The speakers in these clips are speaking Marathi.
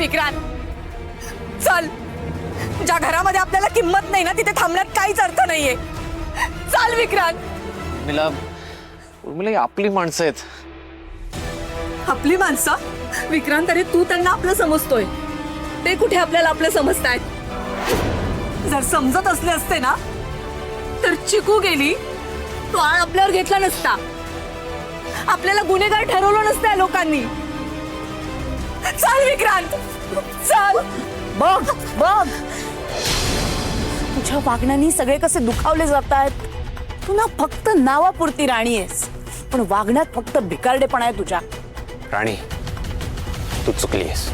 विक्रांत, चल. ज्या घरामध्ये आपल्याला किंमत नाही ना तिथे थांबण्यात काहीच अर्थ नाहीये. चल विक्रांत. उर्मिला आपली माणसं आहेत. आपली माणसं? विक्रांत, अरे तू त्यांना आपलं समजतोय, ते कुठे आपल्याला आपलं समजतायत? जर समजत असले असते ना तर चिकू गेली तो आळ आपल्यावर घेतला नसता, आपल्याला गुन्हेगार ठरवलं नसतं या लोकांनी. चल विक्रांत, चल. बघ बघ, तुझ्या वागण्याने सगळे कसे दुखावले जात आहेत. तू ना फक्त नावापुरती राणी आहेस, पण वागण्यात फक्त भिकारडेपणा आहे तुझ्या. राणी, तू चुकली आहेस.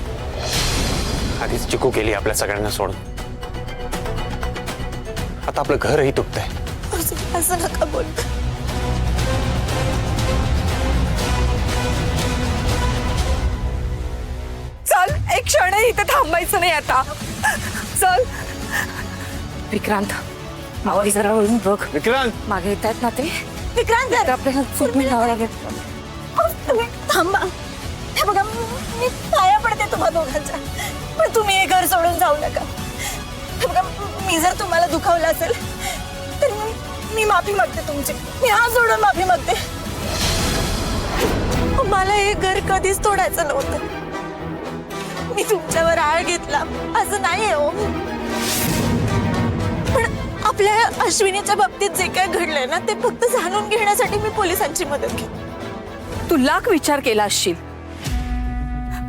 आधीच चिकू केली आपल्या सगळ्यांना सोडून. आता आपलं घरही तुटतंय. असं नका बोल. चल, एक क्षणही इथे थांबायचं नाही आता. चल विक्रांत, मावळी जरा वळून बघ. विक्रांत, मागे येत आहेत ना ते. विक्रांत, आपल्याला चूक मिळावं लागेल. तुम्ही थांबा. हे बघा, मी पाया पडते तुम्हा दोघांच्या, पण तुम्ही हे घर सोडून जाऊ नका. हे बघा, मी जर तुम्हाला दुखावलं असेल तर मी माफी मागते तुमची. मी हात जोडून माफी मागते. मला हे घर कधीच तोडायचं नव्हतं. मी तुमच्यावर आळ घेतला असं नाहीये हो, पण आपल्या अश्विनीच्या बाबतीत जे काय घडलंय ना ते फक्त जाणून घेण्यासाठी मी पोलिसांची मदत घेतली. तू लाख विचार केला असशील,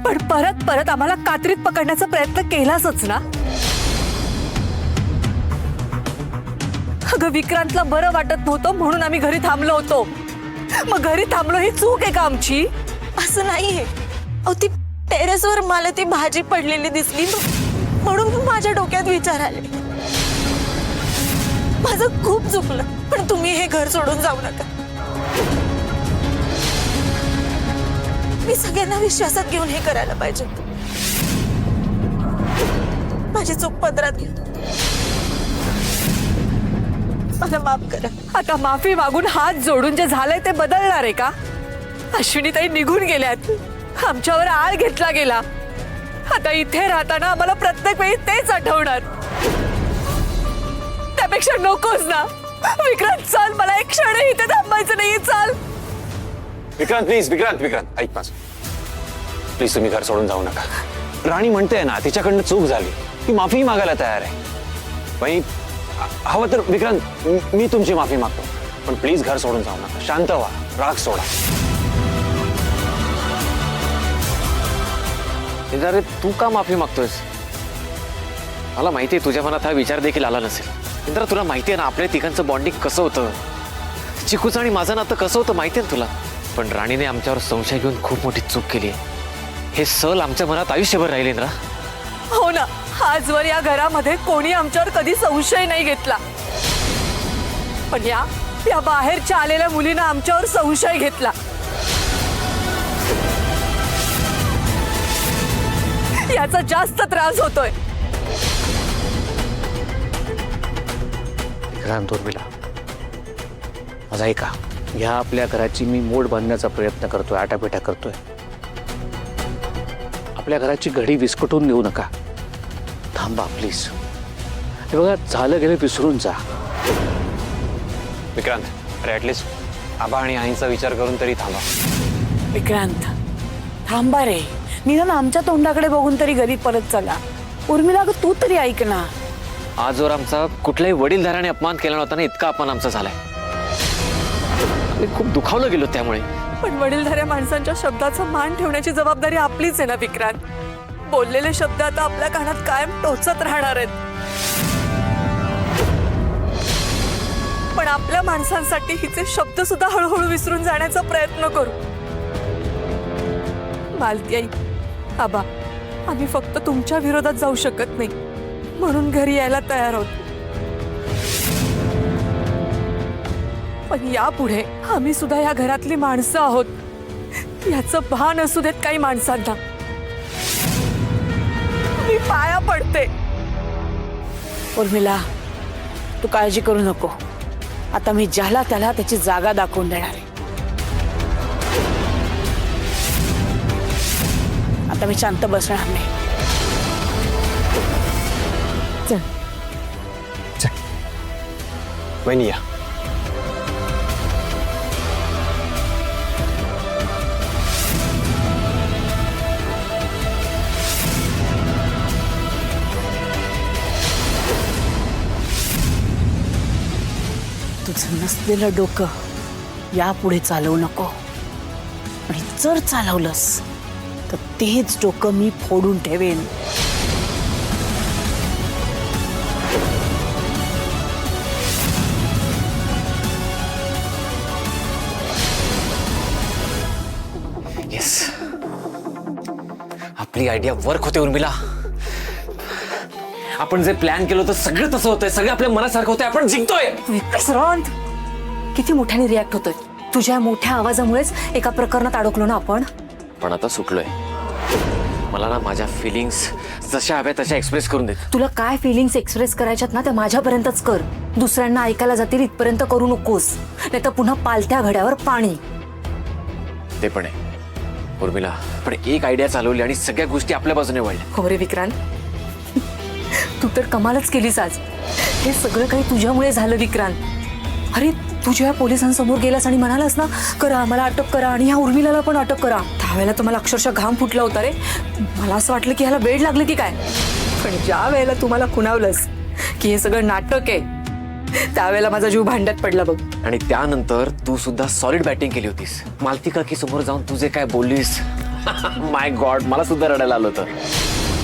पण परत परत आम्हाला कात्रीत पकडण्याचा प्रयत्न केलाच ना. अगं, विक्रांतला बरं वाटत नव्हतं म्हणून आम्ही घरी थांबलो होतो. मग घरी थांबलो ही चूक आहे का आमची? असं नाहीये. अहो, ती टेरेसवर मला ती भाजी पडलेली दिसली म्हणून माझ्या डोक्यात विचार आले. माझं खूप चुकलं, पण तुम्ही हे घर सोडून जाऊ नका. मी सगळ्यांना विश्वासात घेऊन हे करायला पाहिजे. माझी चूक पदरात घे. मला माफ करा. आता माफी मागून हात जोडून जे झालंय ते बदलणार आहे का? अश्विनीताई निघून गेल्यात, आमच्यावर आळ घेतला गेला. आता इथे राहताना आम्हाला प्रत्येक वेळी तेच आठवणार. त्यापेक्षा नकोच ना. विक्रांत, चल, मला एक क्षण इथे थांबायचं नाहीये. चल विक्रांत प्लीज. विक्रांत ऐक माझं प्लीज, तुम्ही घर सोडून जाऊ नका. राणी म्हणते ना, तिच्याकडनं चूक झाली, ती माफी मागायला तयार आहे. बाई, हवं तर विक्रांत मी तुमची माफी मागतो, पण प्लीज घर सोडून जाऊ नका. शांत व्हा, राग सोडा. अरे तू का माफी मागतोयस? मला माहितीये तुझ्या मनात हा विचार देखील आला नसेल. इंद्रा, तुला माहितीये ना आपल्या तिघांचं बॉन्डिंग कसं होतं. चिकूचं आणि माझं नातं कसं होतं माहितीये ना तुला. पण राणीने आमच्यावर संशय घेऊन खूप मोठी चूक केली आहे. हे सल आमच्या मनात आयुष्यभर राहिले. इंद्रा, हो ना, आजवर या घरामध्ये कोणी आमच्यावर कधी संशय नाही घेतला, पण या बाहेरच्या आलेल्या मुलीनं आमच्यावर संशय घेतला. याचा जास्त त्रास होतोय. विक्रांत, उर्मिला, माझा ऐका. ह्या आपल्या घराची मी मोड बांधण्याचा प्रयत्न करतोय, आटापिटा करतोय. आपल्या घराची घडी विस्कटून देऊ नका. थांबा प्लीज. हे बघा, झालं गेलं विसरून जा. विक्रांत, अरे ऍटलिस्ट आबा आणि आईंचा विचार करून तरी थांबा. विक्रांत, थांबा रे. निदान आमच्या तोंडाकडे बघून तरी घरी परत चला. उर्मिला, तू तरी ऐक ना. आजवर आमचा कुठल्याही वडीलधाराने अपमान केला नव्हता ना, इतका अपमान आमचा झालाय. मी खूप दुखावलं गेलो त्यामुळे. पण वडीलधाऱ्या माणसांच्या शब्दाचा मान ठेवण्याची जबाबदारी आपलीच आहे ना विक्रांत. बोललेले शब्द आता आपल्या कानात कायम टोचत राहणार आहेत. पण आपल्या माणसांसाठी हिचे शब्द सुद्धा हळूहळू विसरून जाण्याचा प्रयत्न करू. मालती आई, आबा, आम्ही फक्त तुमच्या विरोधात जाऊ शकत नाही म्हणून घरी यायला तयार आहोत. पण यापुढे आम्ही सुद्धा या घरातली माणसं आहोत याचं भान असू देत काही माणसांना. मी पाया पडते. उर्मिला, तू काळजी करू नको. आता मी ज्याला त्याला त्याची जागा दाखवून देणार आहे. आता मी शांत बसणार नाही. वहिनी या. तुझं नसलेलं डोकं यापुढे चालवू नको. आणि जर चालवलंस तर तेच डोकं मी फोडून ठेवेन. येस, आपली आयडिया वर्क होते उर्मिला. आपण जे प्लॅन केलं होतं सगळं तसं होतंय, सगळं आपल्या मनासारखं होतंय, आपण जिंकतोय. विक्रांत किती मोठ्याने रिॲक्ट होतोय. तुझ्या मोठ्या आवाजामुळेच एका प्रकरणात अडकलो ना आपण. पण आता सुटलोय. मला ना माझ्या फिलिंग्स जशा हव्या तशा एक्सप्रेस करून देत. तुला काय फिलिंग्स एक्सप्रेस करायच्यात ना त्या माझ्यापर्यंतच कर. दुसऱ्यांना ऐकायला जातील इथपर्यंत करू नकोस, नाही तर पुन्हा पालत्या घड्यावर पाणी. ते पण आहे उर्मिला, पण एक आयडिया चालवली आणि सगळ्या गोष्टी आपल्या बाजूने वळल्या. हो रे विक्रांत, तू तर कमालच केलीस आज. हे सगळं काही तुझ्यामुळे झालं विक्रांत. अरे तू जेव्हा पोलिसांसमोर गेलास आणि म्हणालास ना करा मला अटक करा आणि ह्या उर्मिलाला पण अटक करा, त्यावेळेला तर मला अक्षरशः घाम फुटला होता रे. मला असं वाटलं की ह्याला वेड लागलं की काय. पण ज्या वेळेला तुम्हाला खुणावलंस की हे सगळं नाटक आहे, त्यावेळेला माझा जीव भांड्यात पडला बघ. आणि त्यानंतर तू सुद्धा सॉलिड बॅटिंग केली होतीस. मालती काकी समोर जाऊन तू जे काय बोललीस, माय गॉड, मला सुद्धा रडायला आलं होतं.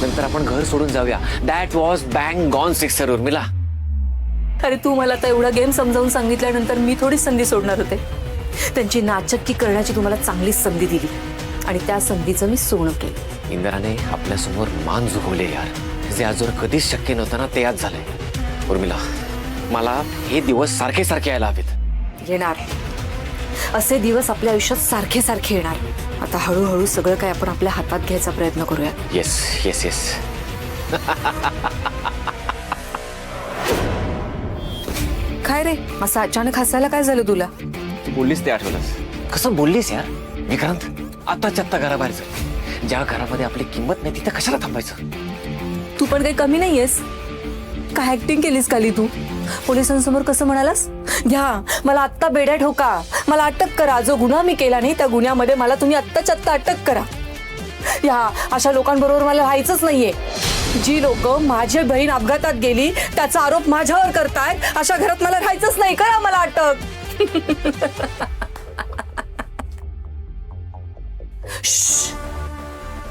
नंतर आपण घर सोडून जाऊया. That was bang gone sixer Urmila. अरे तू मला आता एवढा गेम समजावून सांगितल्यानंतर मी थोडीच संधी सोडणार होते. त्यांची नाचक्की करण्याची तुम्हाला चांगलीच संधी दिली आणि त्या संधीचं मी सोनं केलं. इंदिराने आपल्यासमोर मान झुकवले यार. जे आजवर कधीच शक्य नव्हतं ना ते आज झालंय. उर्मिला, मला हे दिवस सारखे सारखे यायला हवेत. येणार असे दिवस आपल्या आयुष्यात सारखे सारखे येणार. आता हळूहळू सगळं काय आपण आपल्या हातात घ्यायचा प्रयत्न करूया. Yes yes yes. काय रे असं अचानक हसायला काय झालं तुला? तू बोललीस ते आठवलंस. कसं बोललीस यार विक्रांत. आताच्या आत्ता घराबाहेर चल. ज्या घरामध्ये आपली किंमत नाही तिथे कशाला थांबायचं. तू पण काही कमी नाहीयेस. काय ऍक्टिंग केलीस काली तू? पोलिसांसमोर कसं म्हणालास, घ्या मला आत्ता बेड्या ठोका, मला अटक करा. जो गुन्हा मी केला नाही त्या गुन्ह्यामध्ये मला तुम्ही आत्ताच्या आत्ता अटक करा. या अशा लोकांबरोबर मला राहायचंच नाहीये. जी लोक माझी बहीण अपघातात गेली त्याचा आरोप माझ्यावर करतायत, अशा घरात मला राहायचंच नाही. करा मला अटक.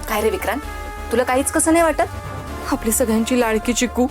काय रे विक्रांत, तुला काहीच कसं नाही वाटत? आपली सगळ्यांची लाडकी चिकू